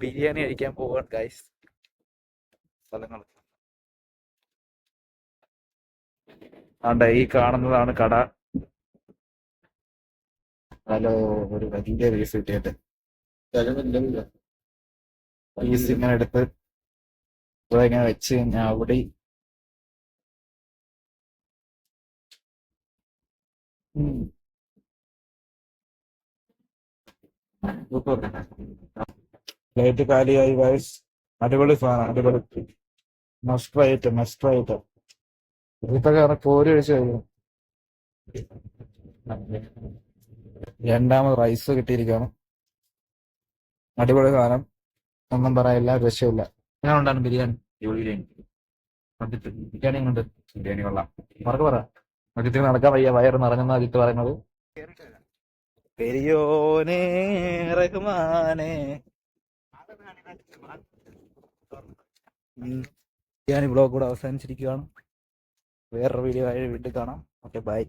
ബിരിയാണി കഴിക്കാൻ പോവാണ് ഗൈസ്. സ്ഥലങ്ങൾ ആണ്ട ഈ കാണുന്നതാണ് കട. ഹലോ, ഒരു വലിയ പീസ് കിട്ടിയിട്ട് പീസ് ഇങ്ങനെ എടുത്ത് ഇവിടെ ഇങ്ങനെ വെച്ച് കഴിഞ്ഞാൽ അവിടെ പ്ലേറ്റ് കാലിയായി ഗൈസ്. അടിപൊളി സാധനം, അടിപൊളി. Must try it, must try it. ഇതിപ്പോ കാരണം കോരി ഒഴിച്ച് കഴിയും. രണ്ടാമത് റൈസ് കിട്ടിയിരിക്കുകയാണ്. അടിപൊളി സാധനം, ഒന്നും പറയില്ല, രക്ഷയില്ല. എങ്ങനെ ഉണ്ടാണ് ബിരിയാണി? ബിരിയാണി ബിരിയാണി ഉണ്ട്. ബിരിയാണി കൊള്ളാം. മറക്ക് പറ. അജിത്തിന് നടക്കാൻ വയ്യ, വയറ് നിറഞ്ഞെന്ന അജിത്ത് പറയുന്നത്. പെരിയോനെ റഹ്മാനെ. ബിരിയാണി ബ്ലോഗ് കൂടെ അവസാനിച്ചിരിക്കുകയാണ്. വേറൊരു വീഡിയോ ആയി വീണ്ടും കാണാം. Okay, by.